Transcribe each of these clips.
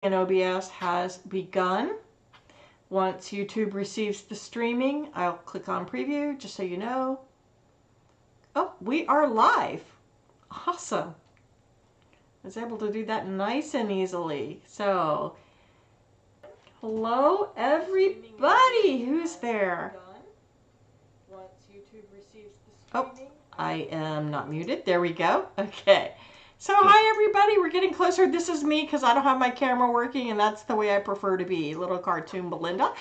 And OBS has begun. Once YouTube receives the streaming, I'll click on preview just so you know. Oh, we are live. Awesome. I was able to do that nice and easily. So, hello everybody. Who's there? Oh, I am not muted. There we go. Okay. So hi everybody, we're getting closer. This is me because I don't have my camera working and that's the way I prefer to be. Little cartoon Belinda.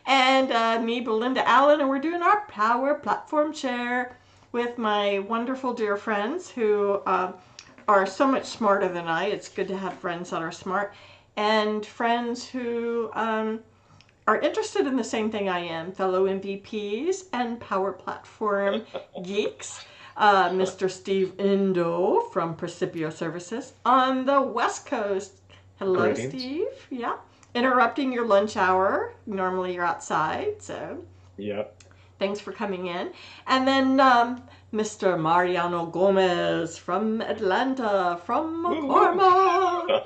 And me, Belinda Allen, and we're doing our Power Platform Share with my wonderful dear friends who are so much smarter than I. It's good to have friends that are smart and friends who are interested in the same thing I am, fellow MVPs and Power Platform geeks. Mr. Steve Endow from Precipio Services on the West Coast. Hello, greetings. Steve. Yeah. Interrupting your lunch hour. Normally you're outside, so. Yep. Thanks for coming in. And then Mr. Mariano Gomez from Atlanta, from McCormick.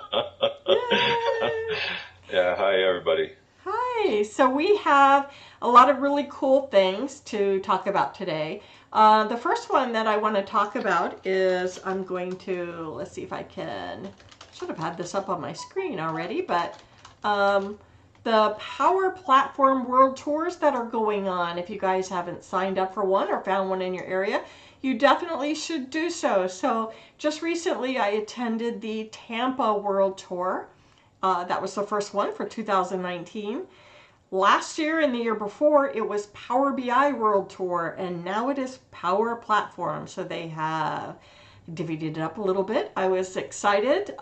Yeah, hi everybody. Hi. So we have a lot of really cool things to talk about today. The first one that I want to talk about is I'm going to, let's see if I can, should have had this up on my screen already, but the Power Platform World Tours that are going on. If you guys haven't signed up for one or found one in your area, you definitely should do so. So just recently I attended the Tampa World Tour. That was the first one for 2019. Last year and the year before, it was Power BI World Tour, and now it is Power Platform. So they have divvied it up a little bit. I was excited.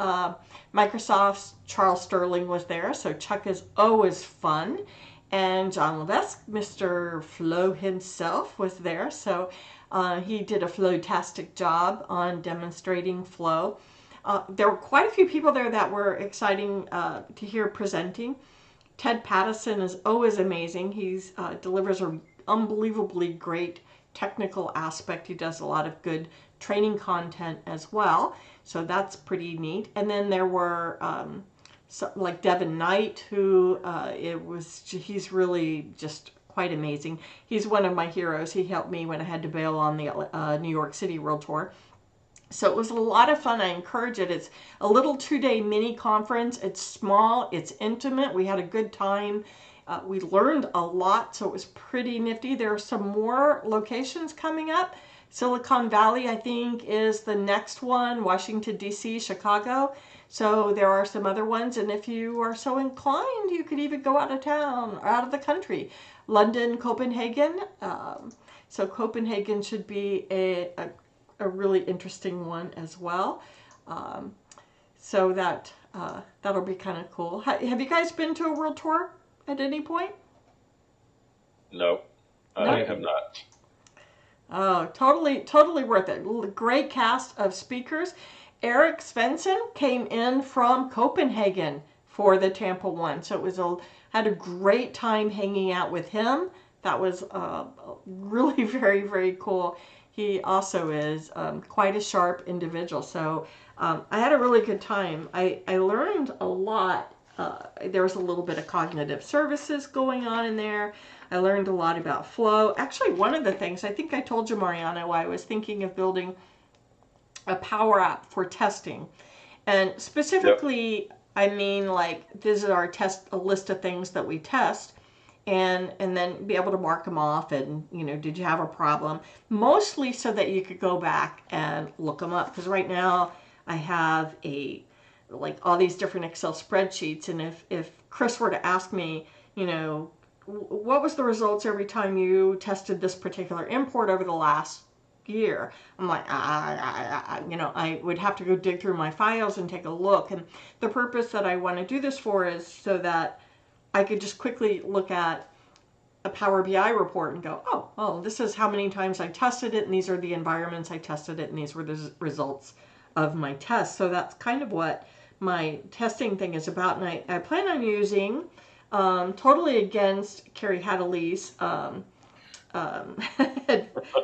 Microsoft's Charles Sterling was there, so Chuck is always fun. And John Levesque, Mr. Flo himself, was there. So he did a flow-tastic job on demonstrating flow. There were quite a few people there that were exciting to hear presenting. Ted Pattison is always amazing. He delivers an unbelievably great technical aspect. He does a lot of good training content as well. So that's pretty neat. And then there were like Devin Knight, who he's really just quite amazing. He's one of my heroes. He helped me when I had to bail on the New York City World Tour. So it was a lot of fun. I encourage it. It's a little 2-day mini conference. It's small. It's intimate. We had a good time. We learned a lot, so it was pretty nifty. There are some more locations coming up. Silicon Valley, I think, is the next one. Washington, D.C., Chicago. So there are some other ones. And if you are so inclined, you could even go out of town or out of the country. London, Copenhagen. So Copenhagen should be a really interesting one as well. So that'll be kind of cool. Have you guys been to a world tour at any point? No, I have not. Oh, totally worth it. Great cast of speakers. Eric Svensson came in from Copenhagen for the Tampa one. So it was had a great time hanging out with him. That was really very, very cool. He also is quite a sharp individual. So I had a really good time. I learned a lot. There was a little bit of cognitive services going on in there. I learned a lot about flow. Actually, one of the things, I think I told you, Mariano, I was thinking of building a power app for testing. And specifically, yep. I mean, like, this is our a list of things that we test. And then be able to mark them off and, did you have a problem? Mostly so that you could go back and look them up. Because right now I have all these different Excel spreadsheets. And if Chris were to ask me, what was the results every time you tested this particular import over the last year? I'm like, I would have to go dig through my files and take a look. And the purpose that I want to do this for is so that I could just quickly look at a Power BI report and go, oh, this is how many times I tested it, and these are the environments I tested it, and these were the results of my test. So that's kind of what my testing thing is about. And I plan on using, totally against Carrie Hadley's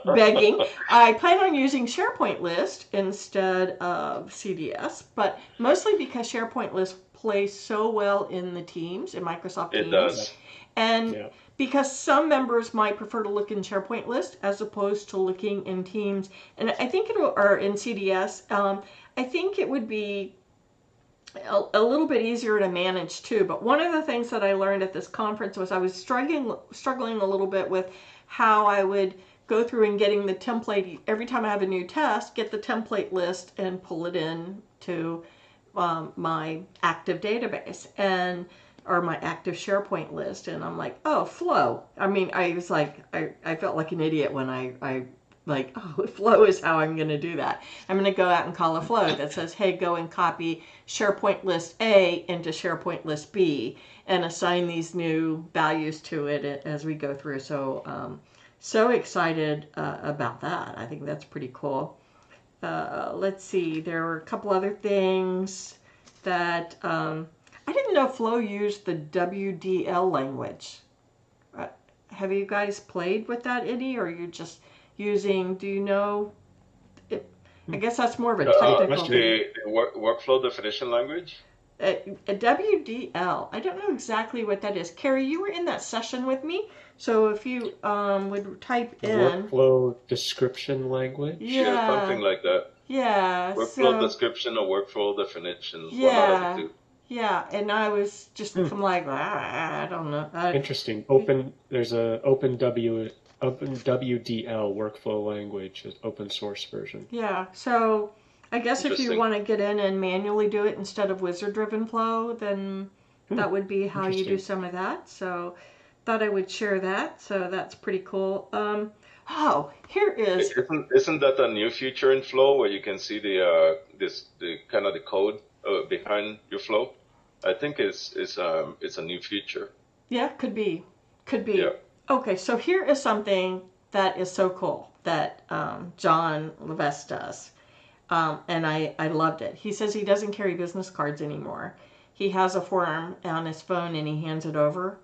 begging. I plan on using SharePoint List instead of CDS, but mostly because SharePoint List plays so well in the Teams, in Microsoft It Teams. does. And Yeah. because some members might prefer to look in SharePoint List as opposed to looking in Teams, and I think or in CDS, I think it would be a little bit easier to manage too. But one of the things that I learned at this conference was I was struggling a little bit with how I would go through and getting the template every time I have a new test, get the template list and pull it in to my active database and or my active SharePoint list. And I'm like, oh, Flow. I mean, I was like, I felt like an idiot when I like, oh, Flow is how I'm going to do that. I'm going to go out and call a Flow that says, hey, go and copy SharePoint list A into SharePoint list B and assign these new values to it as we go through. So, so excited about that. I think that's pretty cool. Let's see, there were a couple other things that I didn't know Flow used the WDL language. Have you guys played with that any, or you're just using, do you know? I guess that's more of a technical The workflow definition language? a WDL. I don't know exactly what that is. Carrie, you were in that session with me, so if you would type in Workflow description language? Yeah, something like that. Yeah, Workflow so description or workflow definitions, one out of the yeah, two. yeah, and I was just I'm like I don't know. Interesting. There's a OpenWDL workflow language, an open source version. Yeah, so I guess if you Interesting. want to get in and manually do it instead of wizard-driven flow, then that would be how you do Interesting. some of that. So thought I would share that. So that's pretty cool. Oh, here is Isn't that a new feature in Flow where you can see the kind of the code behind your flow? I think it's a new feature. yeah, could be. Yeah. Okay, so here is something that is so cool that John Levesque does. And I loved it. He says he doesn't carry business cards anymore. He has a form on his phone and he hands it over,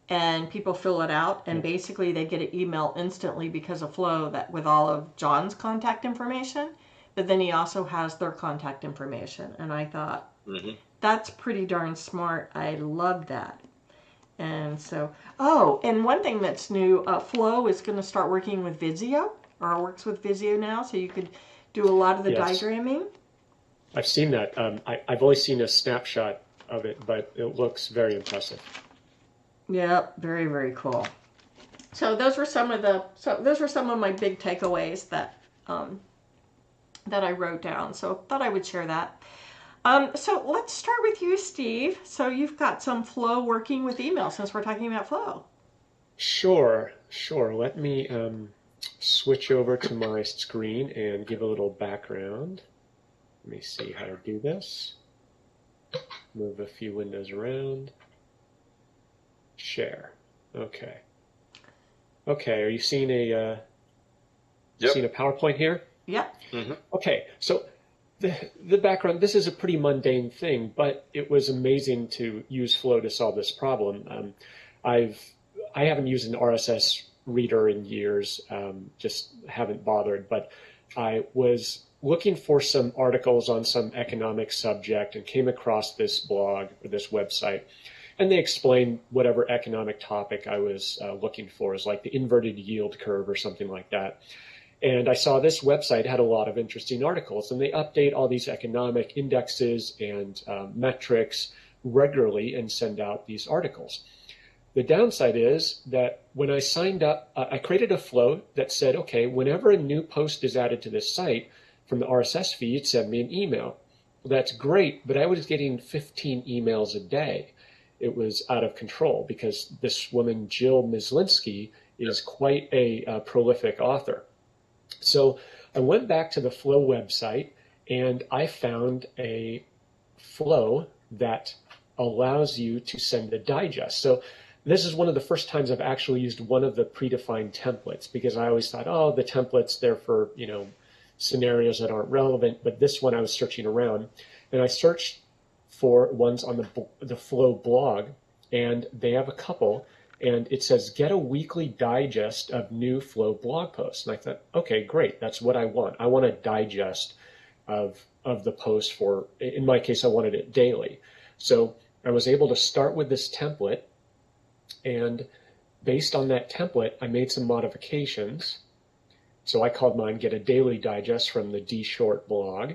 and people fill it out, and basically they get an email instantly because of Flow that with all of John's contact information. But then he also has their contact information, and I thought hmm that's pretty darn smart. I love that. And so, oh, and one thing that's new, Flow is going to start working with Visio, or works with Visio now, so you could do a lot of the Yes. diagramming. I've seen that. I've only seen a snapshot of it, but it looks very impressive. Yep, very very cool. So those were some of my big takeaways that that I wrote down. So thought I would share that. So let's start with you, Steve. So you've got some Flow working with email since we're talking about Flow. Sure. Let me switch over to my screen and give a little background. Let me see how to do this. Move a few windows around. Share. Okay. Are you seeing a Yep. seeing a PowerPoint here? Yep. hmm Okay, so the background, this is a pretty mundane thing, but it was amazing to use Flow to solve this problem. I haven't used an RSS reader in years, just haven't bothered, but I was looking for some articles on some economic subject and came across this blog or this website, and they explained whatever economic topic I was looking for, is like the inverted yield curve or something like that. And I saw this website had a lot of interesting articles, and they update all these economic indexes and metrics regularly and send out these articles. The downside is that when I signed up, I created a flow that said, okay, whenever a new post is added to this site from the RSS feed, send me an email. Well, that's great, but I was getting 15 emails a day. It was out of control because this woman, Jill Mislinski, is quite a prolific author. So I went back to the Flow website and I found a flow that allows you to send a digest. So this is one of the first times I've actually used one of the predefined templates, because I always thought, oh, the templates, they're for, scenarios that aren't relevant. But this one I was searching around, and I searched for ones on the Flow blog, and they have a couple. and it says, get a weekly digest of new Flow blog posts. And I thought, okay, great. That's what I want. I want a digest of the post for, in my case, I wanted it daily. So I was able to start with this template, and based on that template, I made some modifications. So I called mine Get a Daily Digest from the D Short blog.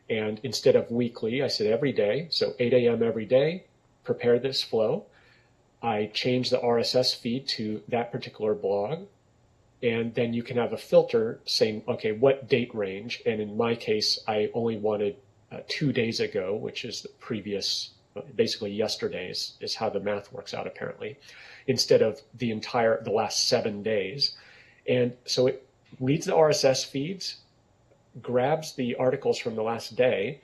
And instead of weekly, I said every day. So 8 a.m. every day, prepare this flow. I changed the RSS feed to that particular blog. And then you can have a filter saying, okay, what date range? And in my case, I only wanted 2 days ago, which is the previous, basically yesterday's is how the math works out apparently, instead of the last 7 days. And so it reads the RSS feeds, grabs the articles from the last day,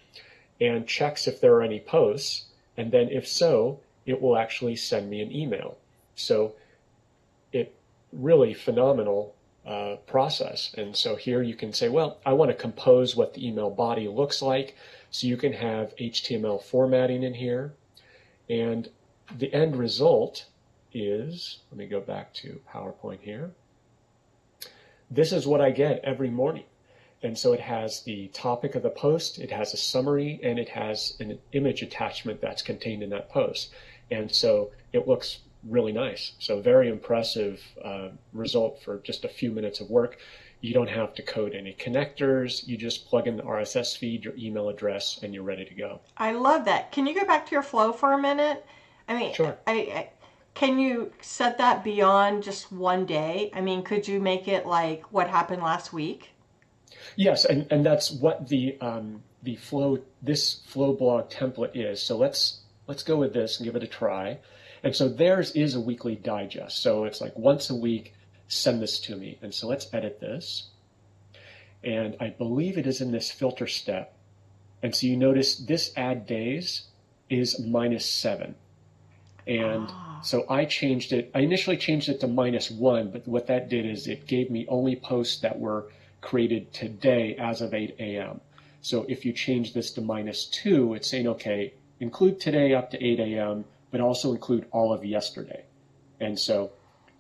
and checks if there are any posts. And then if so, it will actually send me an email. So it really phenomenal process. And so here you can say, well, I want to compose what the email body looks like. So you can have HTML formatting in here. And the end result is, let me go back to PowerPoint here. This is what I get every morning. And so it has the topic of the post, it has a summary, and it has an image attachment that's contained in that post. And so it looks really nice. So very impressive result for just a few minutes of work. You don't have to code any connectors. You just plug in the RSS feed, your email address, and you're ready to go. I love that. Can you go back to your flow for a minute? I mean, sure. Can you set that beyond just one day? I mean, could you make it like what happened last week? Yes, and that's what the this flow blog template is. So let's go with this and give it a try. And so theirs is a weekly digest. So it's like once a week, send this to me. And so let's edit this. And I believe it is in this filter step. And so you notice this add days is -7. And so I changed it. I initially changed it to -1, but what that did is it gave me only posts that were created today as of 8 a.m. So if you change this to -2, it's saying, okay, include today up to 8 a.m., but also include all of yesterday. And so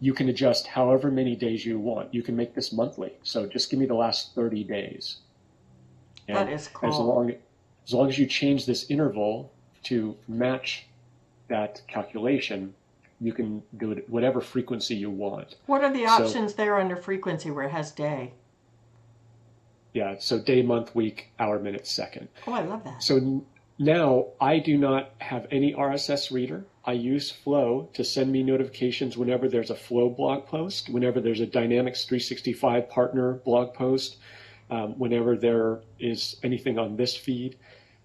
you can adjust however many days you want. You can make this monthly. So just give me the last 30 days. And that is cool. As long as you change this interval to match that calculation, you can do it whatever frequency you want. What are the options there under frequency where it has day? Yeah, so day, month, week, hour, minute, second. Oh, I love that. So now I do not have any RSS reader. I use Flow to send me notifications whenever there's a Flow blog post, whenever there's a Dynamics 365 partner blog post, whenever there is anything on this feed.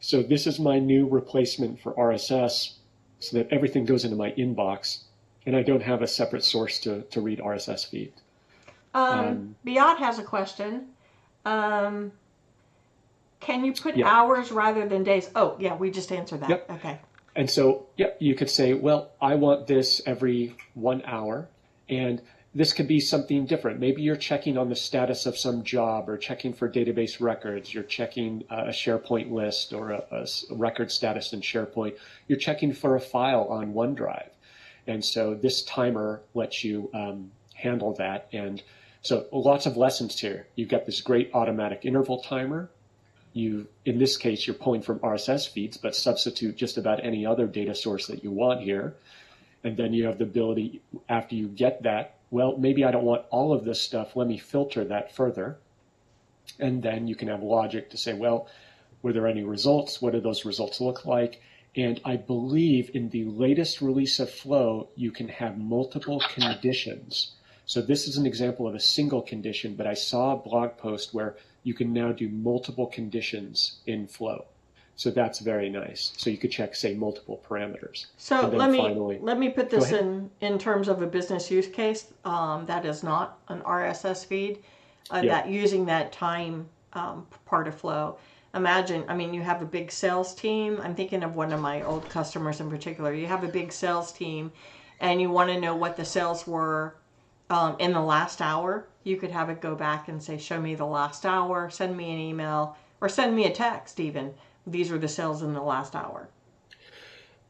So this is my new replacement for RSS so that everything goes into my inbox and I don't have a separate source to read RSS feed. Beat has a question. Can you put hours rather than days? Oh, yeah, we just answered that. Yep. Okay. And so, you could say, well, I want this every 1 hour, and this could be something different. Maybe you're checking on the status of some job or checking for database records. You're checking a SharePoint list or a record status in SharePoint. You're checking for a file on OneDrive. And so this timer lets you handle that. And so lots of lessons here. You've got this great automatic interval timer. In this case, you're pulling from RSS feeds, but substitute just about any other data source that you want here. And then you have the ability, after you get that, well, maybe I don't want all of this stuff. Let me filter that further. And then you can have logic to say, well, were there any results? What do those results look like? And I believe in the latest release of Flow, you can have multiple conditions. So this is an example of a single condition, but I saw a blog post where you can now do multiple conditions in Flow. So that's very nice. So you could check, say, multiple parameters. So let me put this in terms of a business use case that is not an RSS feed, that using that time part of Flow. Imagine, I mean, you have a big sales team. I'm thinking of one of my old customers in particular. You have a big sales team and you want to know what the sales were in the last hour. You could have it go back and say, show me the last hour, send me an email, or send me a text even. These are the sales in the last hour.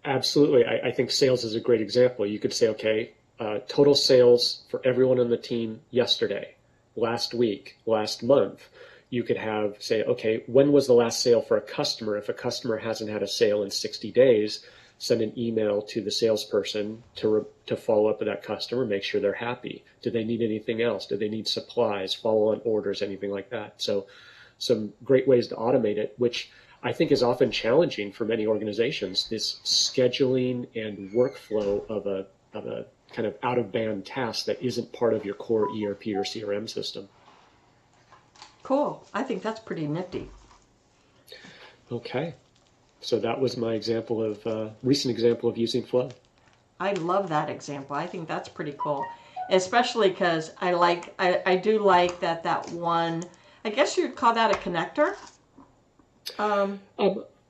Absolutely. I think sales is a great example. You could say, okay, total sales for everyone on the team yesterday, last week, last month. You could have, say, okay, when was the last sale for a customer? If a customer hasn't had a sale in 60 days, send an email to the salesperson to follow up with that customer, make sure they're happy. Do they need anything else? Do they need supplies, follow on orders, anything like that? So some great ways to automate it, which I think is often challenging for many organizations, this scheduling and workflow of a kind of out-of-band task that isn't part of your core ERP or CRM system. Cool. I think that's pretty nifty. Okay. So that was my example of recent example of using Flow. I love that example. I think that's pretty cool, especially because I do like that one. I guess you'd call that a connector.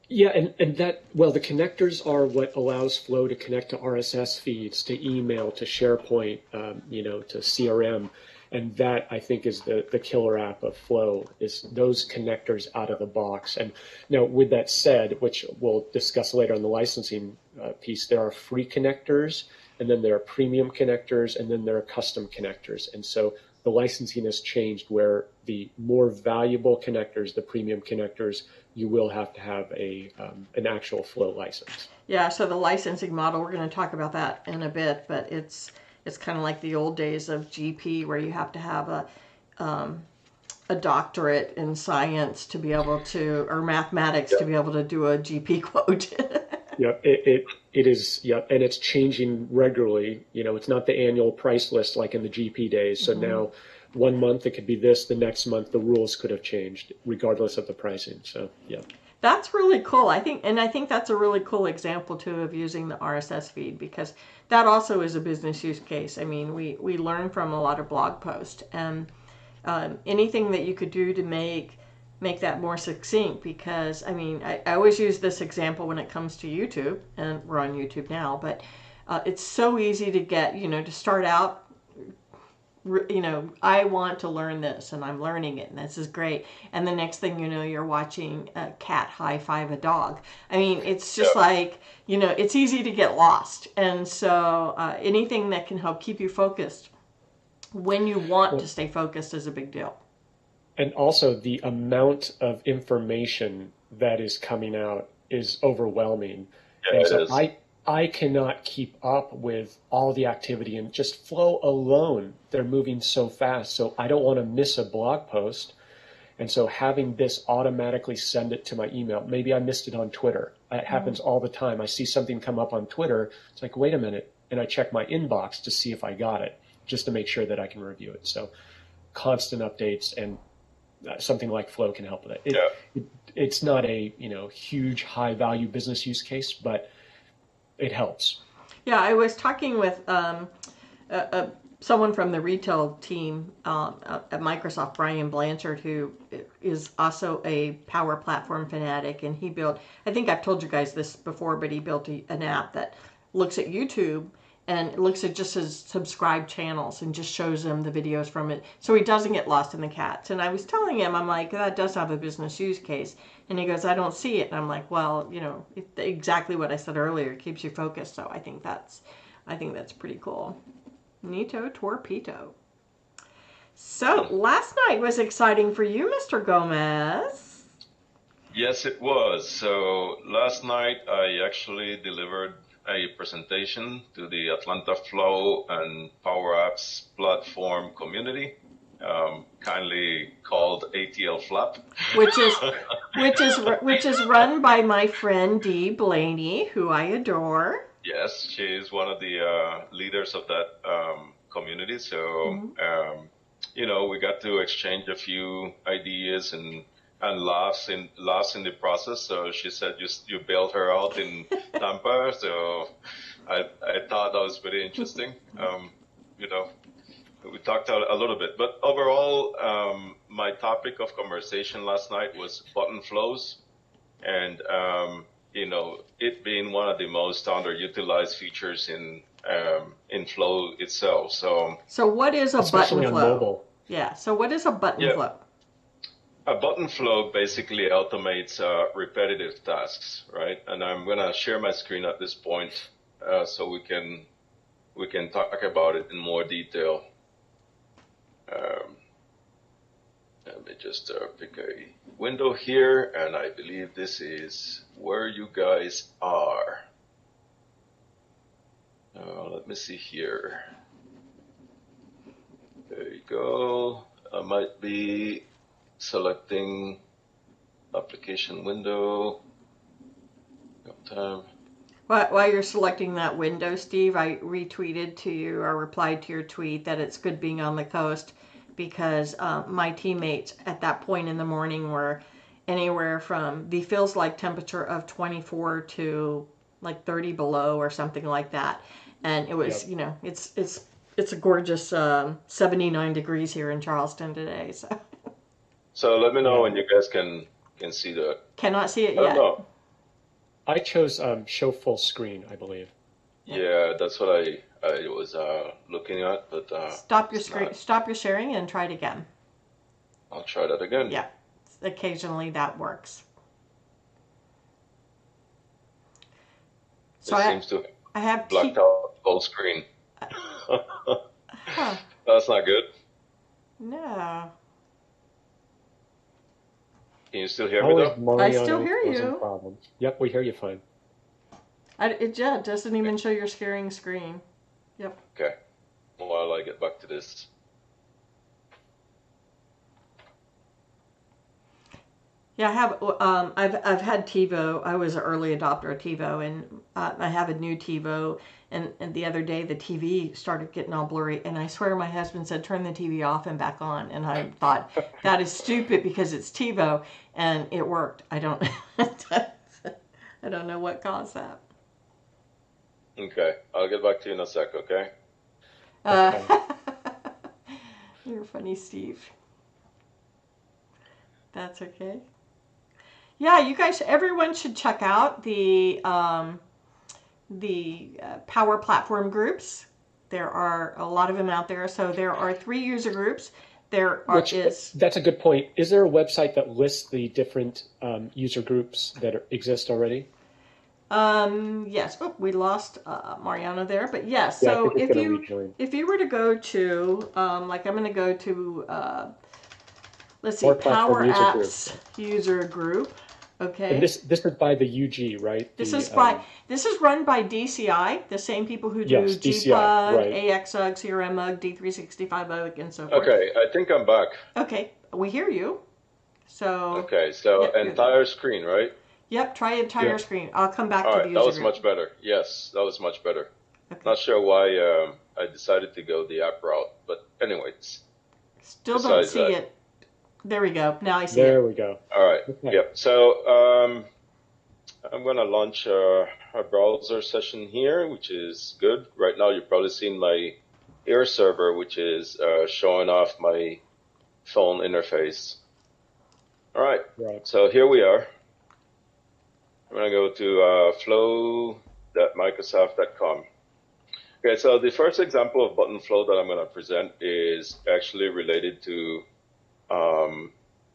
Yeah, and that, well, the connectors are what allows Flow to connect to RSS feeds, to email, to SharePoint, to CRM. And that, I think, is the killer app of Flow, is those connectors out of the box. And now, with that said, which we'll discuss later on the licensing piece, there are free connectors, and then there are premium connectors, and then there are custom connectors. And so the licensing has changed where the more valuable connectors, the premium connectors, you will have to have an actual Flow license. Yeah, so the licensing model, we're going to talk about that in a bit, but it's kind of like the old days of GP where you have to have a doctorate in science to be able to, or mathematics to be able to do a GP quote. Yeah, it is. Yeah, and it's changing regularly. It's not the annual price list like in the GP days. So now, one month it could be this, the next month the rules could have changed regardless of the pricing. So yeah. That's really cool. I think that's a really cool example too of using the RSS feed, because that also is a business use case. I mean, we learn from a lot of blog posts, and anything that you could do to make that more succinct, because I mean, I always use this example when it comes to YouTube, and we're on YouTube now, but it's so easy to get, to start out, I want to learn this and I'm learning it and this is great. And the next thing you know, you're watching a cat high five a dog. I mean, it's just like, it's easy to get lost. And so anything that can help keep you focused when you want to stay focused is a big deal. And also the amount of information that is coming out is overwhelming. Yeah, and so it is. I cannot keep up with all the activity, and just Flow alone, they're moving so fast. So I don't want to miss a blog post. And so having this automatically send it to my email, maybe I missed it on Twitter. It happens all the time. I see something come up on Twitter. It's like, wait a minute. And I check my inbox to see if I got it, just to make sure that I can review it. So constant updates, and something like Flow can help with it. It's not a huge high value business use case, but it helps. Yeah, I was talking with someone from the retail team at Microsoft, Brian Blanchard, who is also a Power Platform fanatic, and he built, I think I've told you guys this before, but he built an app that looks at YouTube and it looks at just his subscribed channels and just shows him the videos from it, so he doesn't get lost in the cats. And I was telling him, I'm like, that does have a business use case. And he goes, I don't see it. And I'm like, well, exactly what I said earlier, it keeps you focused. So I think that's pretty cool. Nito torpedo. So last night was exciting for you, Mr. Gomez. Yes, it was. So last night I actually delivered a presentation to the Atlanta Flow and Power Apps platform community, kindly called ATL Flap, which is run by my friend Dee Blaney, who I adore. Yes, she is one of the leaders of that community. So we got to exchange a few ideas and laughs in the process. So she said you bailed her out in Tampa. So I thought that was pretty interesting. We talked a little bit, but overall, my topic of conversation last night was button flows, and it being one of the most underutilized features in Flow itself. So what is a especially button on flow? Mobile. Yeah. So what is a button flow? A button flow basically automates repetitive tasks, right? And I'm going to share my screen at this point so we can we can talk about it in more detail. Let me just pick a window here, and I believe this is where you guys are. Let me see here. There you go. I might be selecting application window. Time. While you're selecting that window, Steve, I retweeted to you or replied to your tweet that it's good being on the coast because my teammates at that point in the morning were anywhere from the feels like temperature of 24 to like 30 below or something like that. And it was, Yep. you know, it's a gorgeous 79 degrees here in Charleston today. So let me know Yeah. when you guys can see that. Cannot see it I don't yet. know. I chose show full screen, I believe. Yeah, that's what I was looking at, but Stop your it's screen. not. Stop your sharing and try it again. I'll try that again. Yeah, occasionally that works. So It seems to I have blacked out full screen. Huh. That's not good. No. Can you still hear me Always though? Mariano I still hear causing you. problems. Yep, we hear you fine. It doesn't even show your sharing screen. Yep. Okay. While I get back to this. Yeah, I have. I've had TiVo. I was an early adopter of TiVo, and I have a new TiVo. And the other day, the TV started getting all blurry, and I swear my husband said, "Turn the TV off and back on." And I thought that is stupid because it's TiVo, and it worked. I don't. I don't know what caused that. Okay. I'll get back to you in a sec, okay? You're funny, Steve. That's okay. Yeah, you guys, everyone should check out the Power Platform groups. There are a lot of them out there. So there are 3 user groups. That's a good point. Is there a website that lists the different user groups that exist already? Yes. Oh, we lost Mariano there, but yes. Yeah, I So think it's gonna rejoin. if you were to go to like I'm going to go to let's see, Power Platform Power user Apps user group. Okay. And this is by the UG, right? This is run by DCI, the same people who do Yes, DCI, GPUG, right. AXUG, CRMUG, D365UG, and so forth. Okay, I think I'm back. Okay, we hear you. So. Okay, so Yep, entire screen, right? Yep, try entire Yeah. screen. I'll come back All to right, the that user was group. much better. Yes, that was much better. Okay. Not sure why I decided to go the app route, but anyways. Still don't besides see that. it. There we go. Now I see There it. we go. All right. Okay. Yep. So I'm going to launch a browser session here, which is good. Right now, you've probably seen my Air server, which is showing off my phone interface. All right. Right. So here we are. I'm going to go to flow.microsoft.com. Okay, so the first example of button flow that I'm going to present is actually related to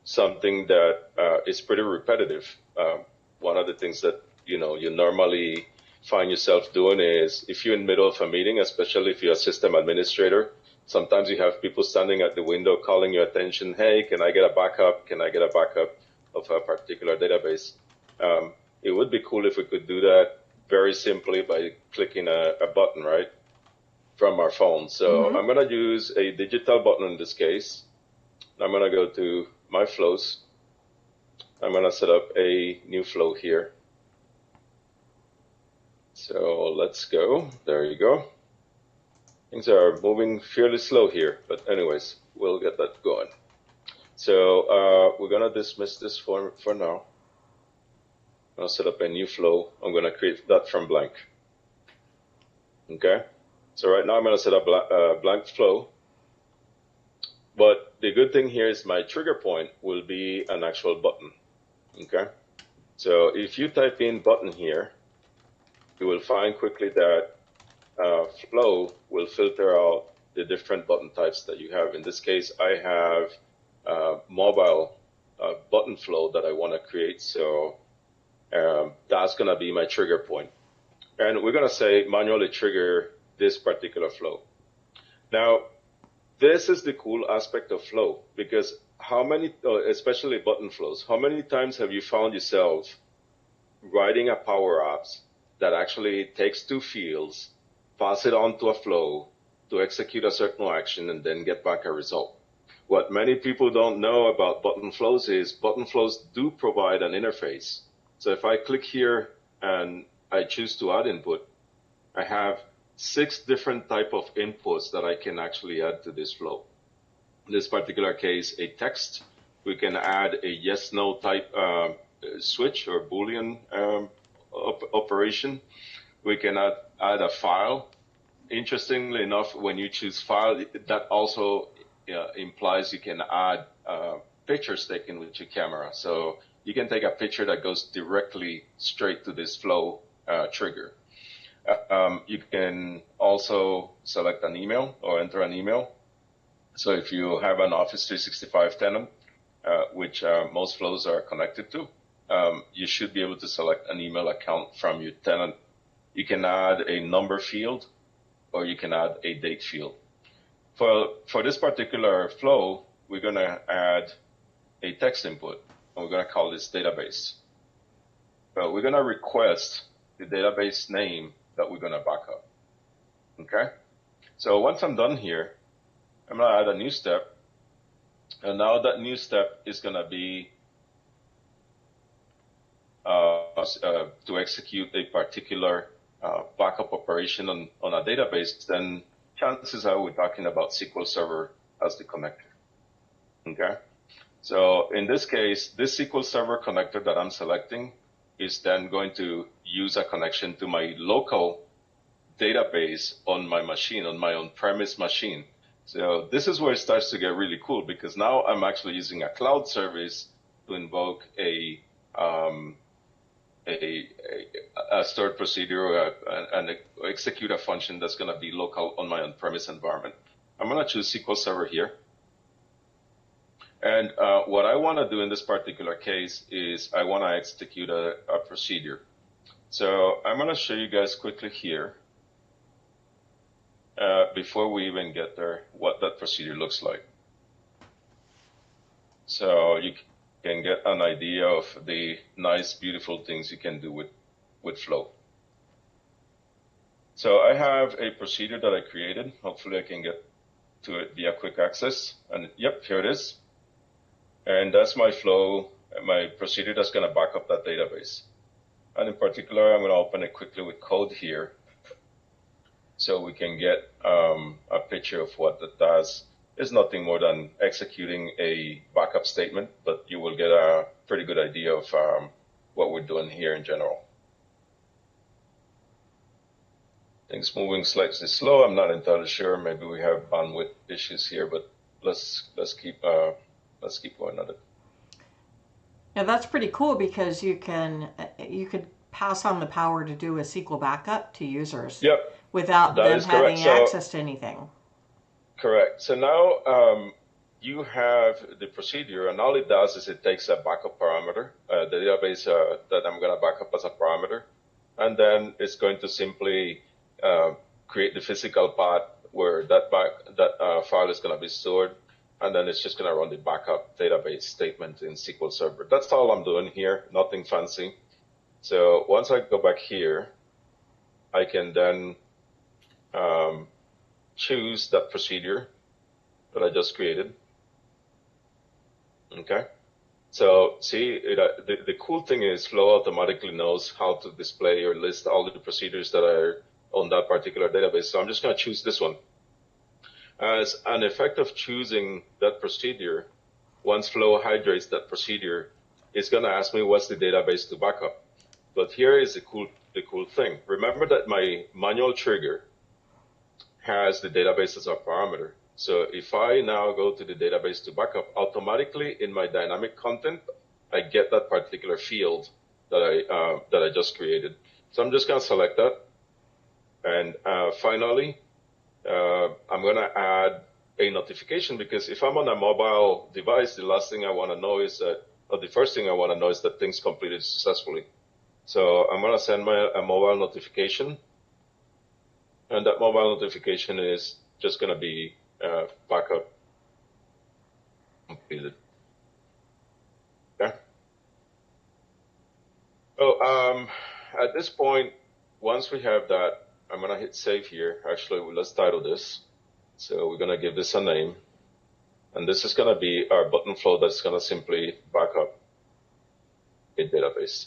something that is pretty repetitive. One of the things that you normally find yourself doing is if you're in the middle of a meeting, especially if you're a system administrator, sometimes you have people standing at the window calling your attention, hey, can I get a backup? Can I get a backup of a particular database? It would be cool if we could do that very simply by clicking a button, right, from our phone. So I'm going to use a digital button in this case. I'm going to go to my flows. I'm going to set up a new flow here. So let's go. There you go. Things are moving fairly slow here, but anyways, we'll get that going. So we're going to dismiss this for now. I'll set up a new flow. I'm going to create that from blank. Okay. So right now I'm going to set up a blank flow. But the good thing here is my trigger point will be an actual button. Okay. So if you type in button here, you will find quickly that flow will filter out the different button types that you have. In this case, I have mobile button flow that I want to create. So that's going to be my trigger point. And we're going to say manually trigger this particular flow. Now, this is the cool aspect of flow, because how many, especially button flows, how many times have you found yourself writing a power apps that actually takes two fields, pass it on to a flow to execute a certain action, and then get back a result? What many people don't know about button flows is button flows do provide an interface. So if I click here and I choose to add input, I have 6 different type of inputs that I can actually add to this flow. In this particular case, a text. We can add a yes/no type switch or Boolean operation. We can add a file. Interestingly enough, when you choose file, that also implies you can add pictures taken with your camera. So you can take a picture that goes directly straight to this flow trigger. You can also select an email or enter an email. So if you have an Office 365 tenant, which most flows are connected to, you should be able to select an email account from your tenant. You can add a number field, or you can add a date field. For this particular flow, we're going to add a text input, and we're going to call this database. But we're going to request the database name that we're going to back up. Okay? So once I'm done here, I'm going to add a new step. And now that new step is going to be to execute a particular backup operation on a database. Then chances are we're talking about SQL Server as the connector. Okay? So in this case, this SQL Server connector that I'm selecting is then going to use a connection to my local database on my machine, on my on-premise machine. So this is where it starts to get really cool, because now I'm actually using a cloud service to invoke a stored procedure and execute a function that's going to be local on my on-premise environment. I'm going to choose SQL Server here. And what I want to do in this particular case is I want to execute a procedure. So I'm going to show you guys quickly here, before we even get there, what that procedure looks like. So you can get an idea of the nice, beautiful things you can do with Flow. So I have a procedure that I created. Hopefully I can get to it via quick access. And yep, here it is. And that's my flow, my procedure that's going to back up that database. And in particular, I'm going to open it quickly with code here, so we can get a picture of what that does. It's nothing more than executing a backup statement, but you will get a pretty good idea of what we're doing here in general. Things moving slightly slow. I'm not entirely sure. Maybe we have bandwidth issues here, but let's keep going at it. Now that's pretty cool, because you could pass on the power to do a SQL backup to users. Yep. Without them having access to anything. Correct. So now you have the procedure, and all it does is it takes a backup parameter, the database that I'm going to back up as a parameter, and then it's going to simply create the physical path where that file is going to be stored, and then it's just going to run the backup database statement in SQL Server. That's all I'm doing here, nothing fancy. So once I go back here, I can then choose that procedure that I just created. Okay. So see, the cool thing is Flow automatically knows how to display or list all the procedures that are on that particular database. So I'm just going to choose this one. As an effect of choosing that procedure, once Flow hydrates that procedure, it's going to ask me what's the database to backup. But here is the cool thing. Remember that my manual trigger has the database as a parameter. So if I now go to the database to backup, automatically in my dynamic content, I get that particular field that I just created. So I'm just going to select that. And finally, I'm going to add a notification, because if I'm on a mobile device, the last thing I want to know is that, or the first thing I want to know is that things completed successfully. So I'm going to send a mobile notification. And that mobile notification is just going to be backup completed. Okay. Oh, at this point, once we have that, I'm going to hit save here. Actually, let's title this. So we're going to give this a name. And this is going to be our button flow that's going to simply back up a database.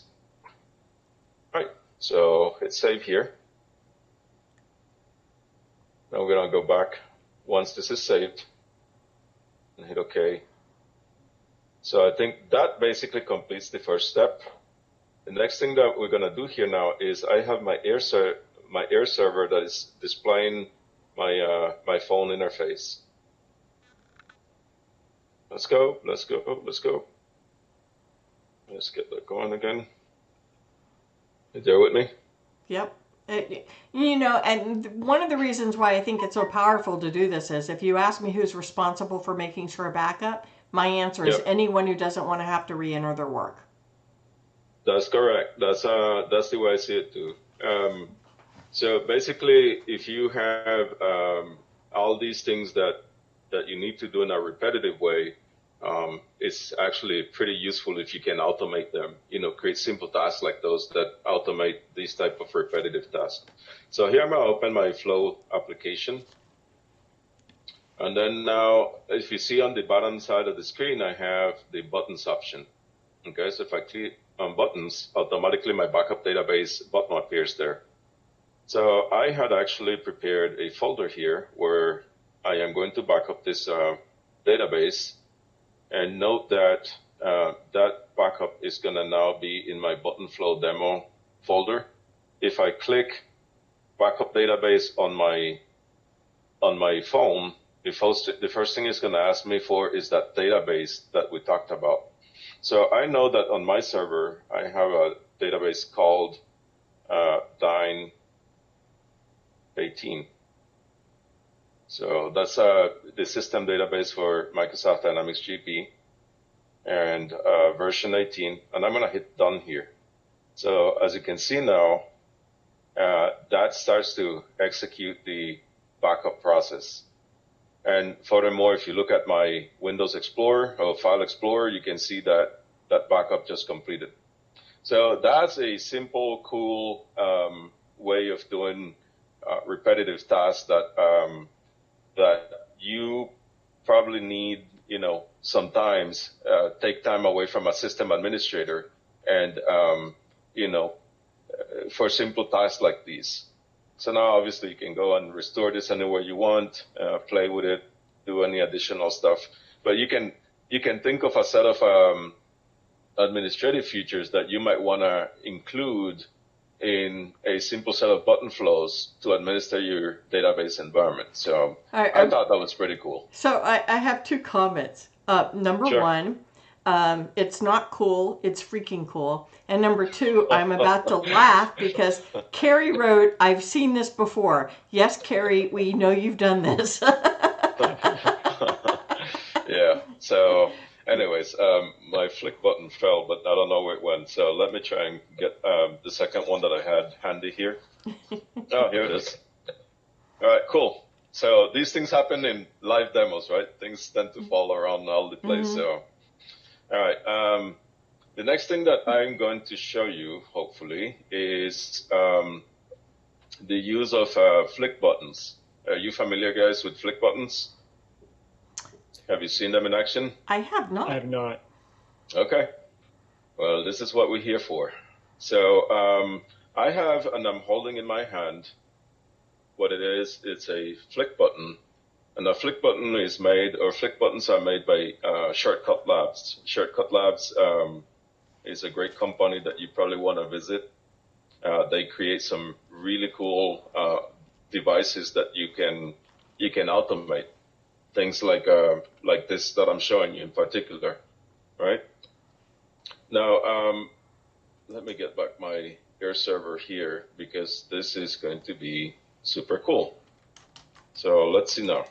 All right, so hit save here. Now we're going to go back once this is saved and hit OK. So I think that basically completes the first step. The next thing that we're going to do here now is I have my air server that is displaying my phone interface. Let's go. Let's get that going again. You there with me? Yep. And one of the reasons why I think it's so powerful to do this is if you ask me who's responsible for making sure a backup, my answer is anyone who doesn't want to have to re-enter their work. That's correct. That's the way I see it too. So basically, if you have all these things that you need to do in a repetitive way, it's actually pretty useful if you can automate them, create simple tasks like those that automate these type of repetitive tasks. So here I'm going to open my Flow application. And then now, if you see on the bottom side of the screen, I have the buttons option. Okay, so if I click on buttons, automatically my backup database button appears there. So I had actually prepared a folder here where I am going to back up this database. And note that that backup is going to now be in my button flow demo folder. If I click backup database on my phone, the first thing it's going to ask me for is that database that we talked about. So I know that on my server, I have a database called Dyn 18. So that's the system database for Microsoft Dynamics GP and version 18. And I'm going to hit done here. So as you can see now, that starts to execute the backup process. And furthermore, if you look at my Windows Explorer or File Explorer, you can see that that backup just completed. So that's a simple, cool way of doing repetitive tasks that you probably need, sometimes take time away from a system administrator and, for simple tasks like these. So now obviously you can go and restore this anywhere you want, play with it, do any additional stuff. But you can think of a set of administrative features that you might want to include in a simple set of button flows to administer your database environment. So I thought that was pretty cool. So I have two comments. Number one, it's not cool, it's freaking cool. And number two, I'm about to laugh because Carrie wrote, I've seen this before. Yes, Carrie, we know you've done this. Yeah, so anyways, my flick button fell, but I don't know where it went. So let me try and get the second one that I had handy here. Oh, here it is. All right, cool. So these things happen in live demos, right? Things tend to fall around all the place. Mm-hmm. So, all right. The next thing that I'm going to show you, hopefully, is the use of flick buttons. Are you familiar, guys, with flick buttons? Have you seen them in action? I have not. I have not. Okay. Well, this is what we're here for. So I have, and I'm holding in my hand, what it is, it's a flick button. And a flick button is made, or flick buttons are made by Shortcut Labs. Shortcut Labs is a great company that you probably want to visit. They create some really cool devices that you can automate. Things like this that I'm showing you in particular, right? Now, let me get back my air server here because this is going to be super cool. So let's see now.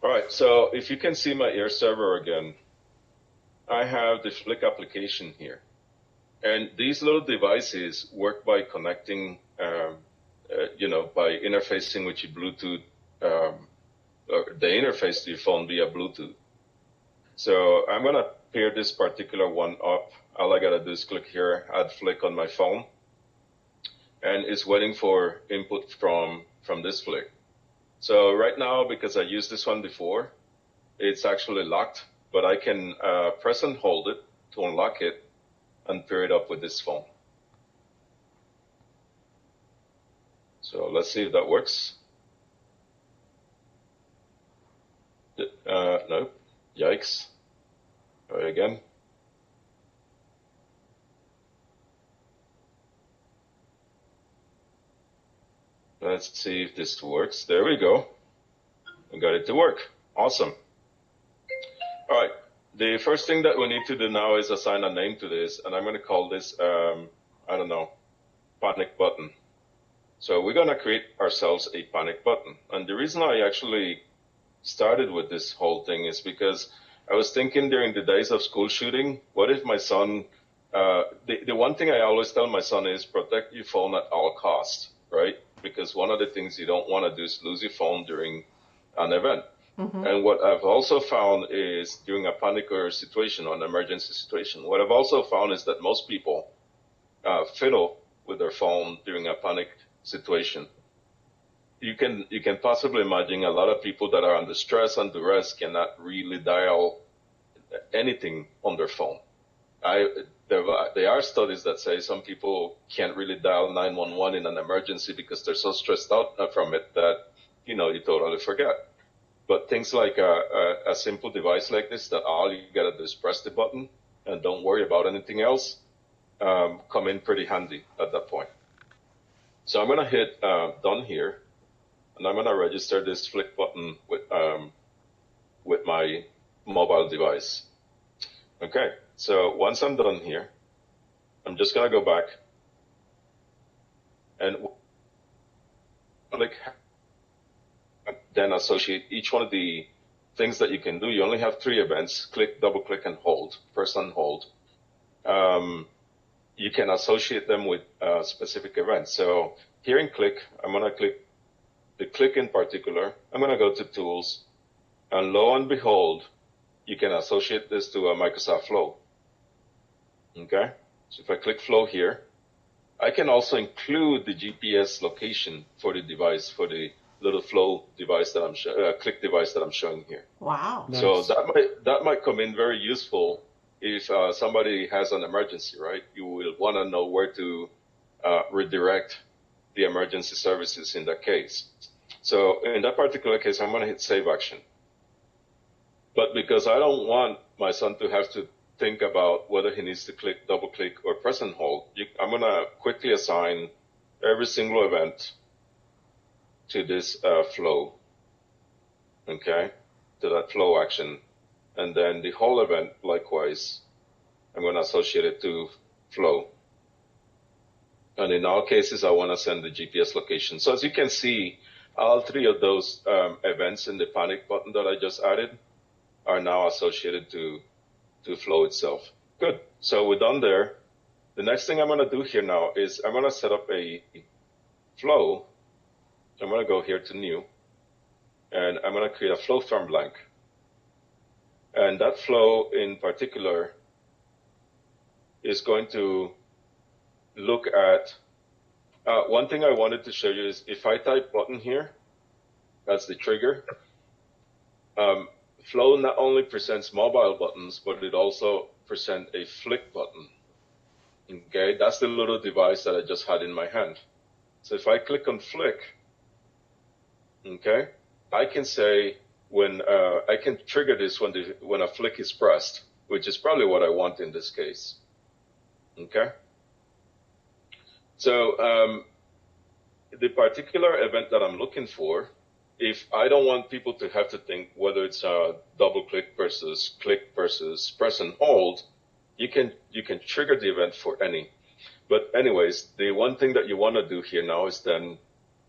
All right, so if you can see my air server again, I have the Flick application here. And these little devices work by connecting by interfacing with your Bluetooth, or the interface to your phone via Bluetooth. So I'm going to pair this particular one up. All I got to do is click here, add flick on my phone, and it's waiting for input from this flick. So right now, because I used this one before, it's actually locked, but I can press and hold it to unlock it and pair it up with this phone. So let's see if that works. Nope. Yikes. Try again. Let's see if this works. There we go. We got it to work. Awesome. All right. The first thing that we need to do now is assign a name to this, and I'm going to call this, I don't know, panic button. So we're going to create ourselves a panic button. And the reason I actually started with this whole thing is because I was thinking during the days of school shooting, what if my son, the one thing I always tell my son is protect your phone at all costs, right? Because one of the things you don't want to do is lose your phone during an event. Mm-hmm. And what I've also found is during a panic or situation or an emergency situation, what I've also found is that most people fiddle with their phone during a panic situation. You can possibly imagine a lot of people that are under stress and duress cannot really dial anything on their phone. There are studies that say some people can't really dial 911 in an emergency because they're so stressed out from it that, you totally forget. But things like a simple device like this that all you gotta do is press the button and don't worry about anything else, come in pretty handy at that point. So I'm gonna hit done here, and I'm gonna register this flick button with my mobile device. Okay, so once I'm done here, I'm just gonna go back and click, then associate each one of the things that you can do. You only have 3 events: click, double click, and hold. Press and hold. You can associate them with specific events. So here in click, I'm gonna click the click in particular. I'm gonna go to tools, and lo and behold, you can associate this to a Microsoft Flow. Okay, so if I click Flow here, I can also include the GPS location for the device, for the little Flow device that I'm click device that I'm showing here. Wow. Nice. So that might come in very useful if somebody has an emergency, right? You will want to know where to redirect the emergency services in that case. So in that particular case, I'm going to hit Save Action. But because I don't want my son to have to think about whether he needs to click, double click, or press and hold, I'm going to quickly assign every single event to this flow, okay, to that flow action. And then the whole event, likewise, I'm going to associate it to flow. And in all cases, I want to send the GPS location. So as you can see, all 3 of those events in the panic button that I just added are now associated to flow itself. Good. So we're done there. The next thing I'm going to do here now is I'm going to set up a flow. I'm going to go here to new, and I'm going to create a flow from blank. And that flow in particular is going to look at, one thing I wanted to show you is if I type button here, that's the trigger. Flow not only presents mobile buttons, but it also presents a flick button. Okay, that's the little device that I just had in my hand. So if I click on flick, okay, I can say when I can trigger this when a flick is pressed, which is probably what I want in this case. Okay. So the particular event that I'm looking for, if I don't want people to have to think whether it's a double click versus press and hold, you can trigger the event for any. But anyways, the one thing that you want to do here now is then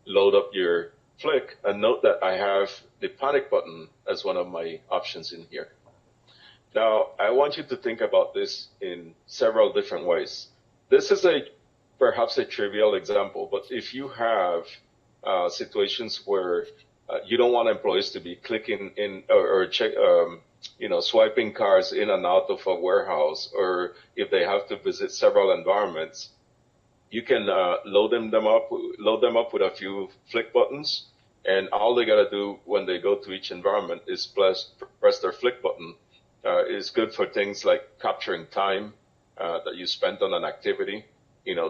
load up your flick, and note that I have the panic button as one of my options in here. Now, I want you to think about this in several different ways. This is a perhaps a trivial example, but if you have situations where you don't want employees to be clicking in or check, swiping cars in and out of a warehouse, or if they have to visit several environments, you can load them up with a few flick buttons, and all they gotta do when they go to each environment is press their flick button. It's good for things like capturing time that you spent on an activity.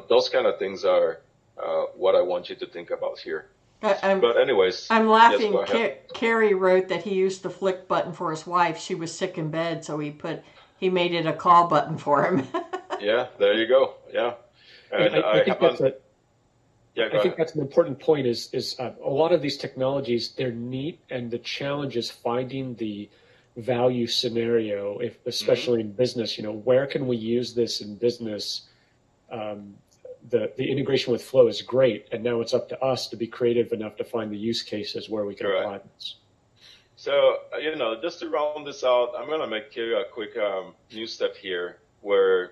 Those kind of things are what I want you to think about here. But anyways, I'm laughing. Yes, go ahead. Carrie wrote that he used the flick button for his wife. She was sick in bed, so he made it a call button for him. Yeah, there you go. Yeah, and I think that's I think that's an important point. Is a lot of these technologies, they're neat, and the challenge is finding the value scenario, especially in business. Where can we use this in business? The integration with Flow is great, and now it's up to us to be creative enough to find the use cases where we can apply this. So, just to round this out, I'm going to make you a quick new step here where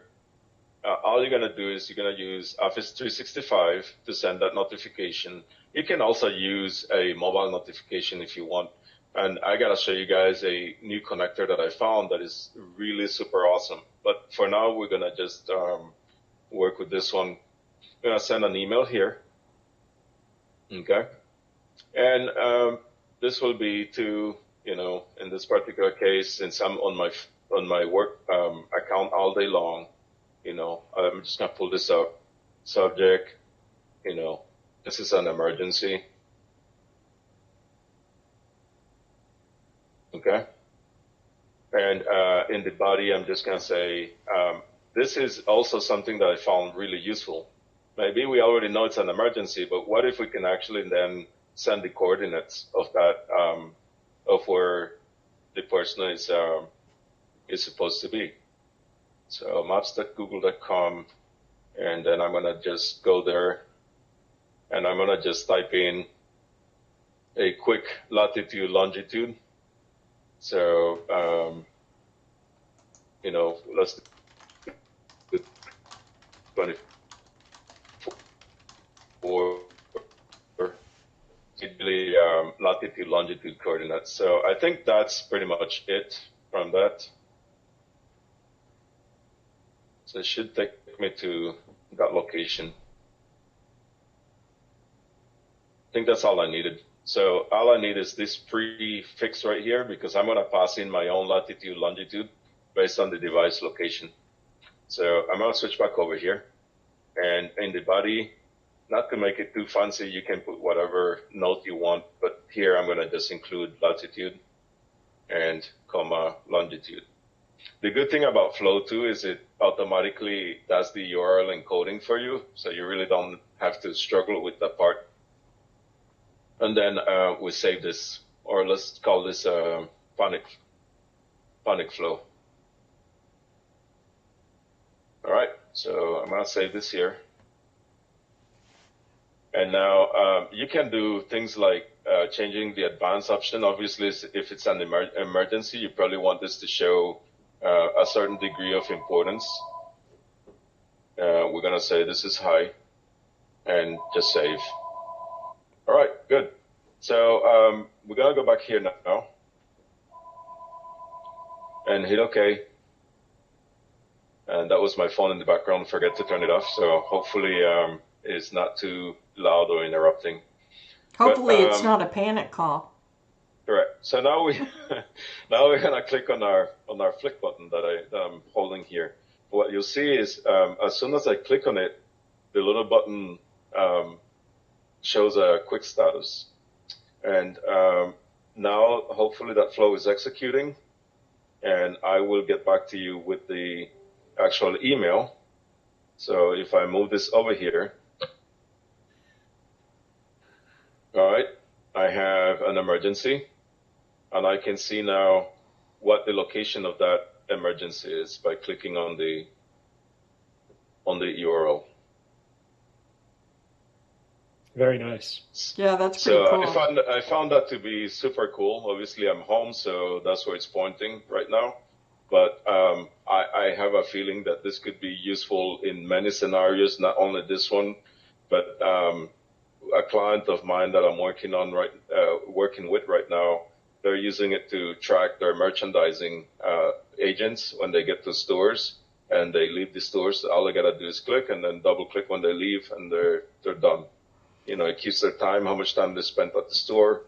all you're going to do is you're going to use Office 365 to send that notification. You can also use a mobile notification if you want. And I got to show you guys a new connector that I found that is really super awesome. But for now, we're going to just work with this one. I'm going to send an email here. Okay. And this will be to, in this particular case, since I'm on my work account all day long, I'm just going to pull this up. Subject, this is an emergency. Okay. And in the body, I'm just going to say, this is also something that I found really useful. Maybe we already know it's an emergency, but what if we can actually then send the coordinates of that, of where the person is supposed to be? So maps.google.com, and then I'm going to just go there, and I'm going to just type in a quick latitude, longitude. So, let's do 24, latitude, longitude coordinates. So I think that's pretty much it from that. So it should take me to that location. I think that's all I needed. So all I need is this prefix right here, because I'm going to pass in my own latitude, longitude based on the device location. So I'm going to switch back over here. And in the body, not to make it too fancy, you can put whatever note you want. But here I'm going to just include latitude and comma longitude. The good thing about Flow too is it automatically does the URL encoding for you. So you really don't have to struggle with that part. And then we save this, or let's call this Panic Flow. All right, so I'm gonna save this here. And now you can do things like changing the advanced option. Obviously, if it's an emergency, you probably want this to show a certain degree of importance. We're gonna say this is high, and just save. All right, good. So we're gonna go back here now and hit OK. And that was my phone in the background. Forget to turn it off. So hopefully it's not too loud or interrupting. Hopefully it's not a panic call. Correct. So now we're gonna click on our flick button that I'm holding here. What you'll see is as soon as I click on it, the little button shows a quick status. And now hopefully that flow is executing, and I will get back to you with the actual email. So if I move this over here, all right, I have an emergency, and I can see now what the location of that emergency is by clicking on the URL. Very nice. Yeah, that's pretty cool. I found that to be super cool. Obviously, I'm home, so that's where it's pointing right now. but I have a feeling that this could be useful in many scenarios, not only this one, but a client of mine that I'm working with right now, they're using it to track their merchandising agents when they get to stores and they leave the stores. All they gotta do is click and then double click when they leave, and they're done. It keeps their time, how much time they spent at the store,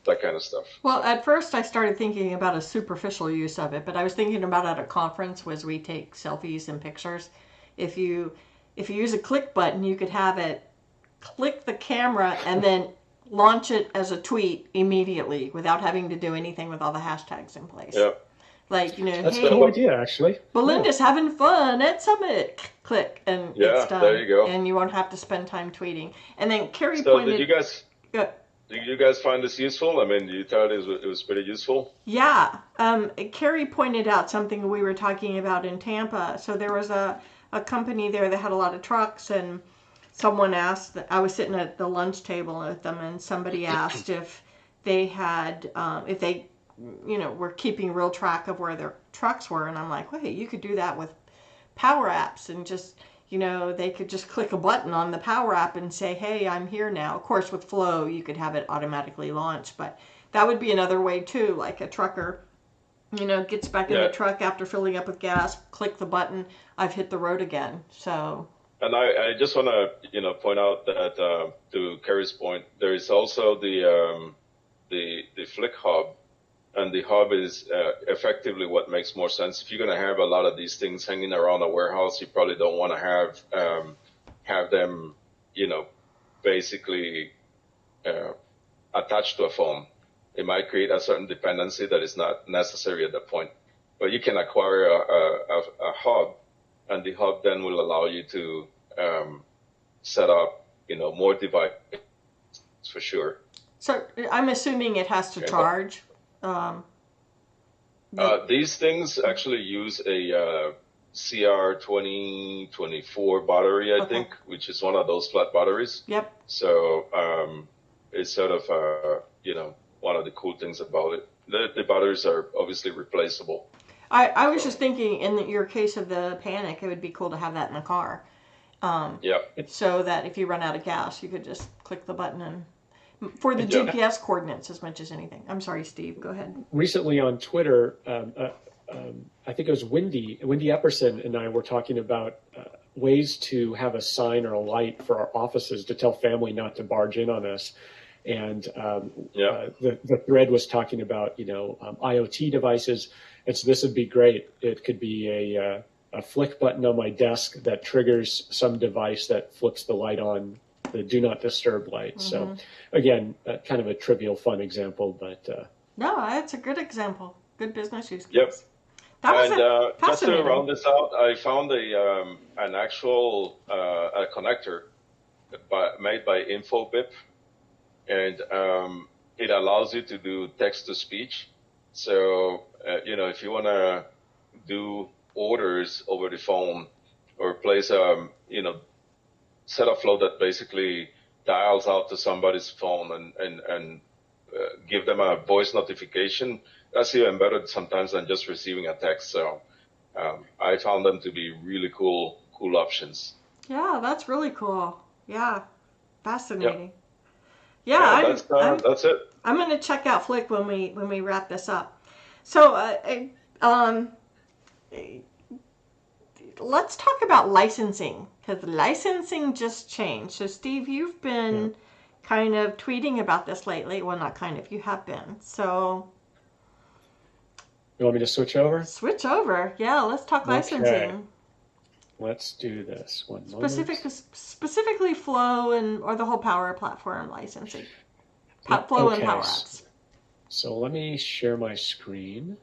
that kind of stuff. Well, at first I started thinking about a superficial use of it, but I was thinking about at a conference as we take selfies and pictures. If you use a click button, you could have it click the camera and then launch it as a tweet immediately without having to do anything with all the hashtags in place. Yeah. Like, that's hey, a cool idea, actually. Belinda's having fun at Summit. Click, and it's done. There you go. And you won't have to spend time tweeting. And then Carrie So pointed... Did you guys find this useful? I mean, you thought it was pretty useful? Yeah. Carrie pointed out something we were talking about in Tampa. So there was a company there that had a lot of trucks, and someone asked, I was sitting at the lunch table with them, and somebody asked if they had, if they, were keeping real track of where their trucks were. And I'm like, wait, you could do that with Power Apps, and just, they could just click a button on the Power App and say, hey, I'm here now. Of course, with Flow, you could have it automatically launch, but that would be another way too, like a trucker, gets back in the truck after filling up with gas, click the button, I've hit the road again. So. And I just want to, point out that to Carrie's point, there is also the Flick Hub, and the hub is effectively what makes more sense. If you're going to have a lot of these things hanging around a warehouse, you probably don't want to have them, basically attached to a phone. It might create a certain dependency that is not necessary at that point. But you can acquire a hub, and the hub then will allow you to set up, more devices for sure. So I'm assuming it has to charge. These things actually use a CR2024 battery, I think, which is one of those flat batteries. Yep. So it's sort of, one of the cool things about it. The batteries are obviously replaceable. I was just thinking, in your case of the Panic, it would be cool to have that in the car. So that if you run out of gas, you could just click the button and for the GPS coordinates as much as anything. I'm sorry, Steve, go ahead. Recently on Twitter, I think it was Wendy Epperson and I were talking about ways to have a sign or a light for our offices to tell family not to barge in on us. And the thread was talking about, IoT devices. And so this would be great. It could be a flick button on my desk that triggers some device that flips the light on, the do not disturb light. Mm-hmm. So again, kind of a trivial fun example, but no, that's a good example. Good business use case. Yep. That was just to round this out, I found an actual a connector made by InfoBip, and it allows you to do text to speech. So if you want to do orders over the phone or place set a flow that basically dials out to somebody's phone and give them a voice notification, that's even better sometimes than just receiving a text. So I found them to be really cool options. Yeah, that's really cool. Yeah, fascinating. Yeah, that's it. I'm going to check out Flick when we wrap this up. So let's talk about licensing, because licensing just changed. So Steve, you've been kind of tweeting about this lately. Well, not kind of, you have been. So you want me to switch over? Switch over. Yeah, let's talk licensing. Let's do this. One moment. Specifically Flow or the whole Power Platform licensing. Flow and Power Apps. So let me share my screen.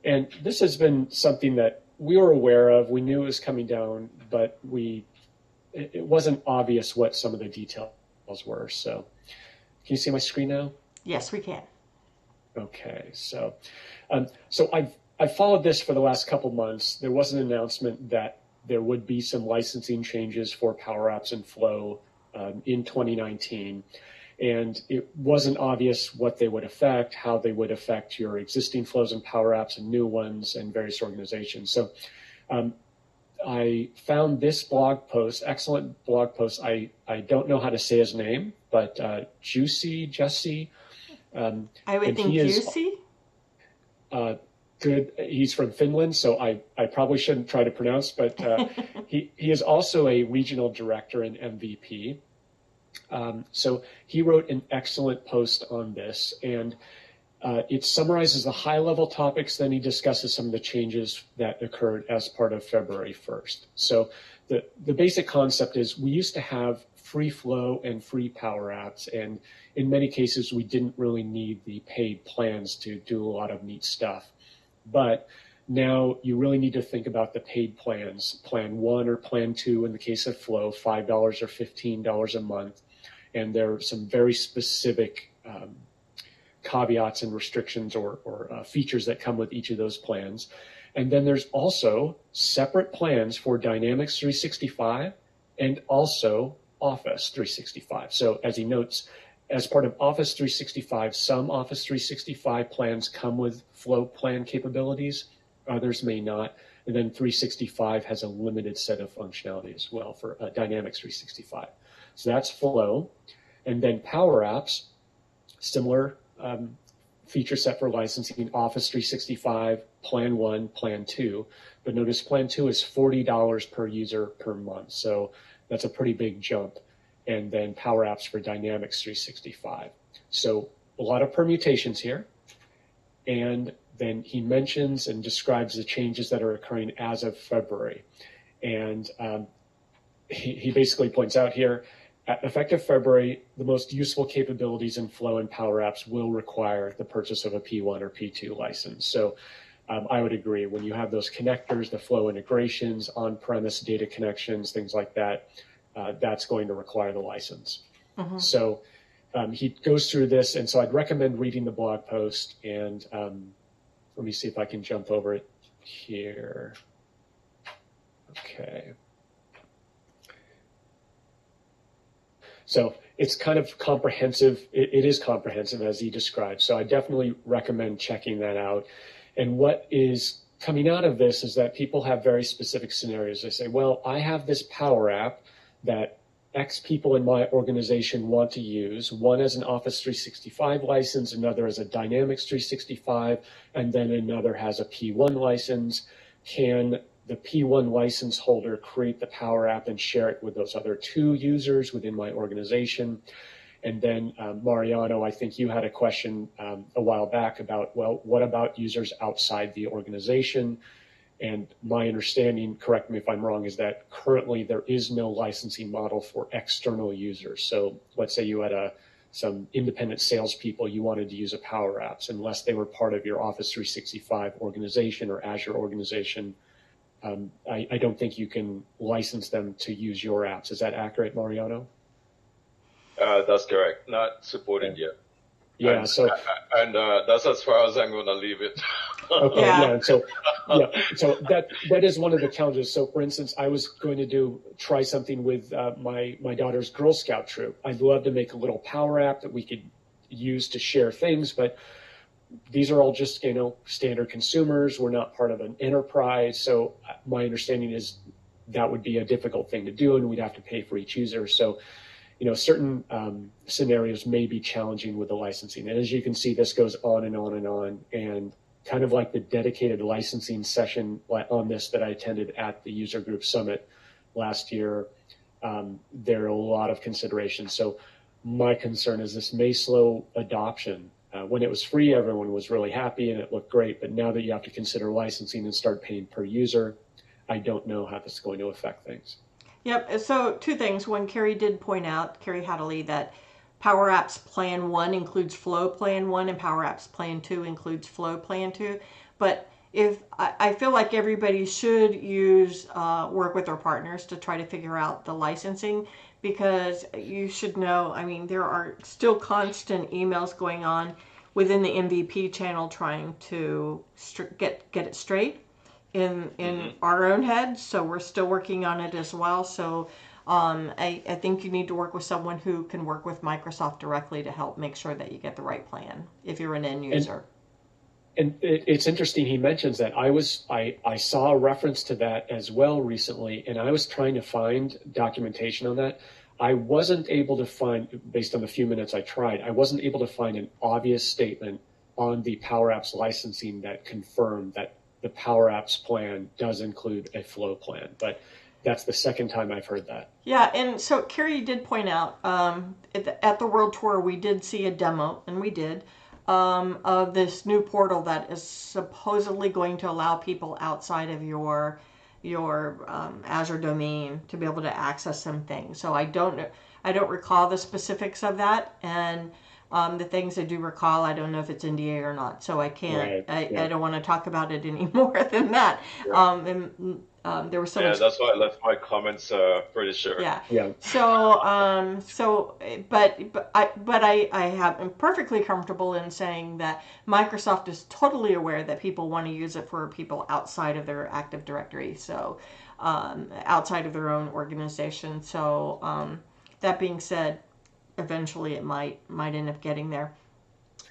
And this has been something that we were aware of. We knew it was coming down, but it wasn't obvious what some of the details were. So can you see my screen now? Yes, we can. Okay, so I've followed this for the last couple months. There was an announcement that there would be some licensing changes for Power Apps and Flow in 2019. and it wasn't obvious what they would affect, how they would affect your existing flows and power apps and new ones and various organizations. So I found this blog post, excellent blog post. I don't know how to say his name, but Jussi. I would think Jussi. Good. He's from Finland, so I probably shouldn't try to pronounce, but he is also a regional director in MVP. So he wrote an excellent post on this, and it summarizes the high-level topics, then he discusses some of the changes that occurred as part of February 1st. So the basic concept is we used to have free flow and free power apps, and in many cases we didn't really need the paid plans to do a lot of neat stuff. But now you really need to think about the paid plans, Plan 1 or Plan 2 in the case of Flow, $5 or $15 a month. And there are some very specific caveats and restrictions or features that come with each of those plans. And then there's also separate plans for Dynamics 365 and also Office 365. So as he notes, as part of Office 365, some Office 365 plans come with Flow plan capabilities, others may not. And then 365 has a limited set of functionality as well for Dynamics 365. So that's Flow. And then Power Apps, similar feature set for licensing, Office 365, Plan 1, Plan 2. But notice Plan 2 is $40 per user per month. So that's a pretty big jump. And then Power Apps for Dynamics 365. So a lot of permutations here. And then he mentions and describes the changes that are occurring as of February. And he basically points out here, effective February, the most useful capabilities in Flow and Power Apps will require the purchase of a P1 or P2 license. So I would agree, when you have those connectors, the Flow integrations, on-premise data connections, things like that, that's going to require the license. Mm-hmm. So he goes through this, and so I'd recommend reading the blog post. And let me see if I can jump over it here. Okay. So it's kind of comprehensive. It is comprehensive as he described. So I definitely recommend checking that out. And what is coming out of this is that people have very specific scenarios. They say, well, I have this Power App that X people in my organization want to use, one as an Office 365 license, another as a Dynamics 365, and then another has a P1 license. Can the P1 license holder create the Power App and share it with those other two users within my organization? And then Mariano, I think you had a question a while back about, well, what about users outside the organization? And my understanding, correct me if I'm wrong, is that currently there is no licensing model for external users. So let's say you had some independent salespeople, you wanted to use a Power Apps, unless they were part of your Office 365 organization or Azure organization. I don't think you can license them to use your apps. Is that accurate, Mariano? That's correct. Not supported yet. Yeah. And that's as far as I'm going to leave it. Okay. Yeah. So that is one of the challenges. So, for instance, I was going to try something with my daughter's Girl Scout troop. I'd love to make a little Power App that we could use to share things, but these are all just standard consumers. We're not part of an enterprise. So my understanding is that would be a difficult thing to do, and we'd have to pay for each user. So certain scenarios may be challenging with the licensing. And as you can see, this goes on and on and on. And kind of like the dedicated licensing session on this that I attended at the User Group Summit last year, there are a lot of considerations. So my concern is this may slow adoption. When it was free, everyone was really happy and it looked great. But now that you have to consider licensing and start paying per user, I don't know how this is going to affect things. Yep. So two things. One, Carrie did point out, Carrie Hadley, that Power Apps Plan 1 includes Flow Plan 1 and Power Apps Plan 2 includes Flow Plan 2. But I feel like everybody should work with their partners to try to figure out the licensing, because you should know, there are still constant emails going on within the MVP channel trying to get it straight in our own heads. So we're still working on it as well. So I think you need to work with someone who can work with Microsoft directly to help make sure that you get the right plan if you're an end user. And it's interesting he mentions that. I saw a reference to that as well recently, and I was trying to find documentation on that. I wasn't able to find, based on the few minutes I tried, I wasn't able to find an obvious statement on the Power Apps licensing that confirmed that the Power Apps plan does include a flow plan. But that's the second time I've heard that. Yeah, and so Carrie did point out at the World Tour we did see a demo, and we did, of this new portal that is supposedly going to allow people outside of your Azure domain to be able to access some things. So I don't recall the specifics of that, and the things I do recall, I don't know if it's NDA or not. So I can't. Right. I don't want to talk about it any more than that. Yeah. There was so Yeah, much. that's why I left my comments pretty short. Yeah. Yeah. But I'm perfectly comfortable in saying that Microsoft is totally aware that people want to use it for people outside of their Active Directory, so outside of their own organization. So that being said, eventually it might end up getting there.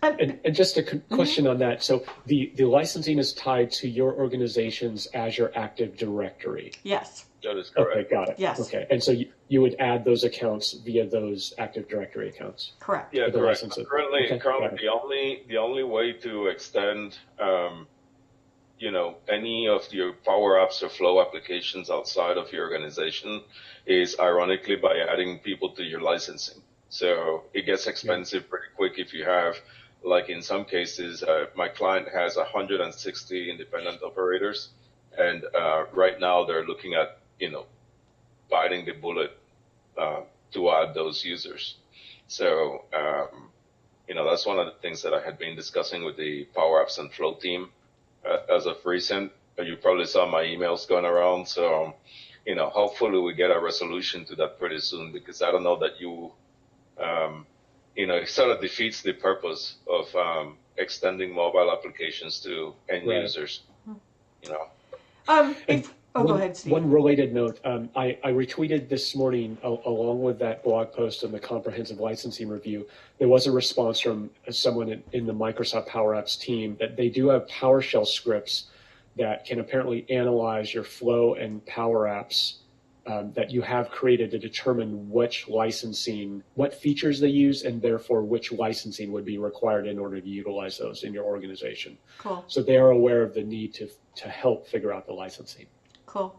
And just a question on that. So the licensing is tied to your organization's Azure Active Directory. Yes. That is correct. Okay, got it. Yes. Okay, and so you would add those accounts via those Active Directory accounts. Correct. Yeah, the correct. licenses. Currently, Okay, got it. the only way to extend, any of your Power Apps or Flow applications outside of your organization is ironically by adding people to your licensing. So it gets expensive pretty quick if you have, like in some cases, my client has 160 independent operators, and right now they're looking at, biting the bullet to add those users. So, that's one of the things that I had been discussing with the Power Apps and Flow team as of recent. You probably saw my emails going around. So, hopefully we get a resolution to that pretty soon, because I don't know that it sort of defeats the purpose of extending mobile applications to end users. Go ahead, Steve. One related note, I retweeted this morning along with that blog post on the comprehensive licensing review. There was a response from someone in the Microsoft Power Apps team that they do have PowerShell scripts that can apparently analyze your Flow and Power Apps that you have created to determine what features they use, and therefore which licensing would be required in order to utilize those in your organization. Cool. So they are aware of the need to help figure out the licensing. Cool.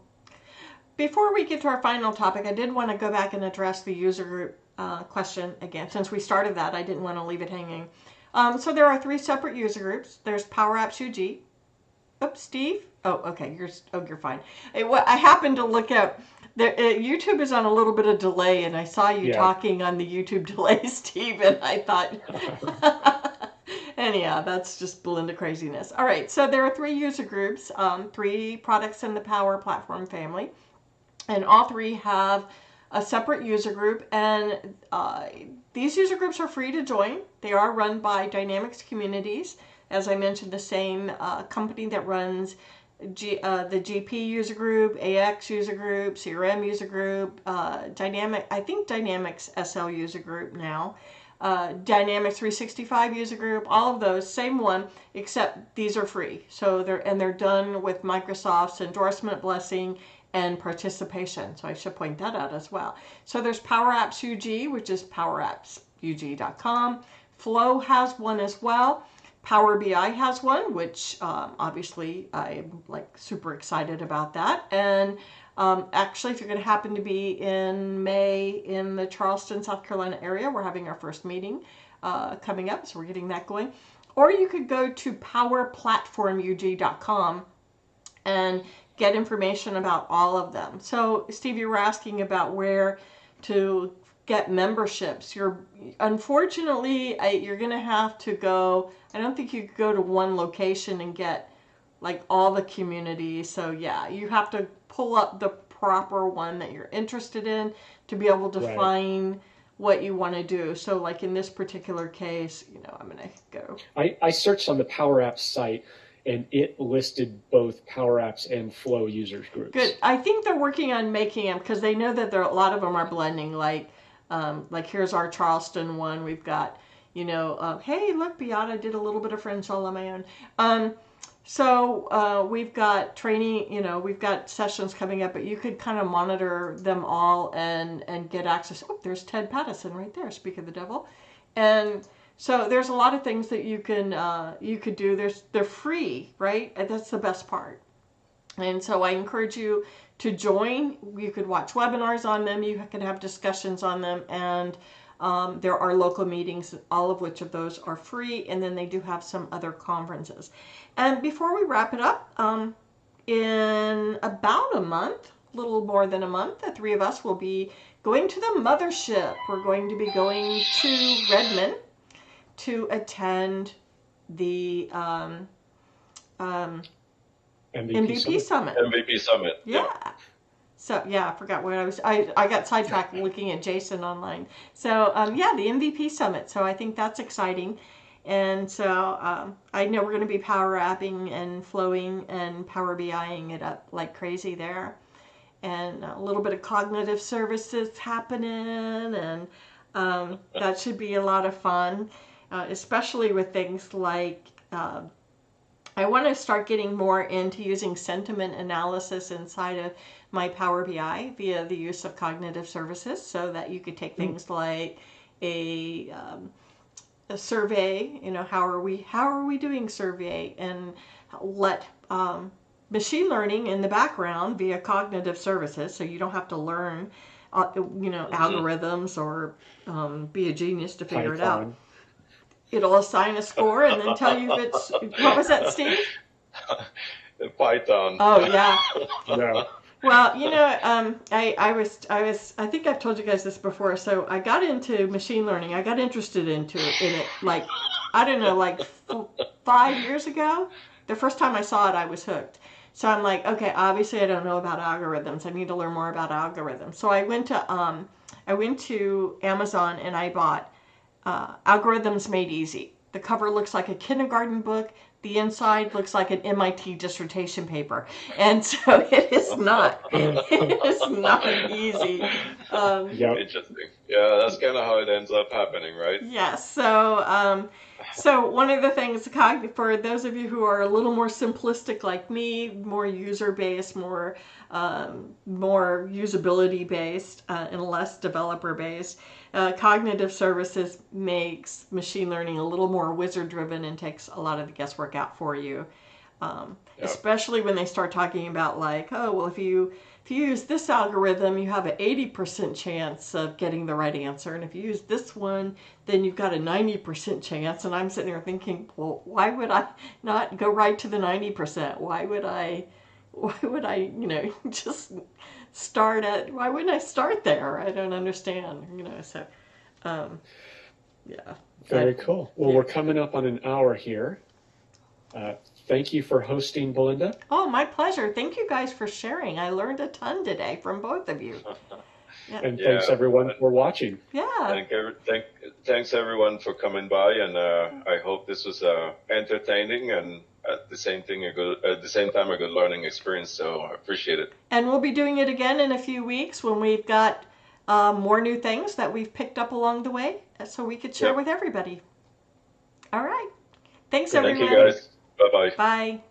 Before we get to our final topic, I did want to go back and address the user group question again. Since we started that, I didn't want to leave it hanging. So there are 3 separate user groups. There's Power Apps UG. Oops, Steve? Oh, okay. You're fine. I happened to look at YouTube is on a little bit of delay, and I saw you talking on the YouTube delay, Steve, and I thought, anyhow, that's just Belinda craziness. All right, so there are 3 user groups, 3 products in the Power Platform family, and all 3 have a separate user group, and these user groups are free to join. They are run by Dynamics Communities, as I mentioned, the same company that runs the GP user group, AX user group, CRM user group, Dynamics SL user group now, Dynamics 365 user group, all of those, same one, except these are free. So they're done with Microsoft's endorsement, blessing, and participation. So I should point that out as well. So there's Power Apps UG, which is powerappsug.com. Flow has one as well. Power BI has one, which obviously I'm super excited about that. And actually, if you're going to happen to be in May in the Charleston, South Carolina area, we're having our first meeting coming up, so we're getting that going. Or you could go to powerplatformug.com and get information about all of them. So, Steve, you were asking about where to get memberships. Unfortunately, you're going to have to go. I don't think you could go to one location and get all the communities. So yeah, you have to pull up the proper one that you're interested in to be able to find what you want to do. So in this particular case, I'm going to go. I searched on the Power Apps site, and it listed both Power Apps and Flow users groups. Good. I think they're working on making them because they know that there a lot of them are blending. Like here's our Charleston one. We've got, hey, look, Beata did a little bit of French all on my own. So we've got training, we've got sessions coming up, but you could kind of monitor them all and get access. Oh, there's Ted Pattison right there, speak of the devil. And so there's a lot of things that you could do. They're free, right? And that's the best part. And so I encourage you to join. You could watch webinars on them. You can have discussions on them. And there are local meetings, all of which of those are free. And then they do have some other conferences. And before we wrap it up, in about a month, a little more than a month, the three of us will be going to the mothership. We're going to be going to Redmond to attend the MVP Summit. MVP Summit. Yeah. So, yeah, I forgot where I got sidetracked looking at Jason online. So, the MVP Summit. So I think that's exciting. And so I know we're going to be power apping and flowing and power BIing it up like crazy there. And a little bit of cognitive services happening. And that should be a lot of fun, especially with things like I want to start getting more into using sentiment analysis inside of my Power BI via the use of cognitive services, so that you could take things like a survey, how are we doing survey, and let machine learning in the background via cognitive services, so you don't have to learn, algorithms or be a genius to figure it out. It'll assign a score and then tell you if it's, what was that, Steve? Python. Oh, yeah. Yeah. Well, I think I've told you guys this before. So I got into machine learning. I got interested in it like, I don't know, like 5 years ago. The first time I saw it, I was hooked. So I'm like, okay, obviously I don't know about algorithms. I need to learn more about algorithms. So I went to Amazon and I bought Algorithms Made Easy. The cover looks like a kindergarten book. The inside looks like an MIT dissertation paper. And so it is not. It is not easy. Interesting. Yeah, that's kind of how it ends up happening, right? Yes. So one of the things, for those of you who are a little more simplistic like me, more user-based, more usability-based, and less developer-based, cognitive services makes machine learning a little more wizard-driven and takes a lot of the guesswork out for you. Especially when they start talking about like, oh, well, if you use this algorithm, you have an 80% chance of getting the right answer. And if you use this one, then you've got a 90% chance. And I'm sitting there thinking, well, why would I not go right to the 90%? Why would I, just why wouldn't I start there? I don't understand, so, yeah. Very cool. Well, we're coming up on an hour here. Thank you for hosting, Belinda. Oh, my pleasure. Thank you guys for sharing. I learned a ton today from both of you. Yeah. And thanks everyone for watching. Yeah. Thanks everyone for coming by, and I hope this was entertaining and at the same time a good learning experience. So I appreciate it. And we'll be doing it again in a few weeks when we've got more new things that we've picked up along the way, so we could share with everybody. All right. Thanks, everyone. Thank you, guys. Bye-bye. Bye.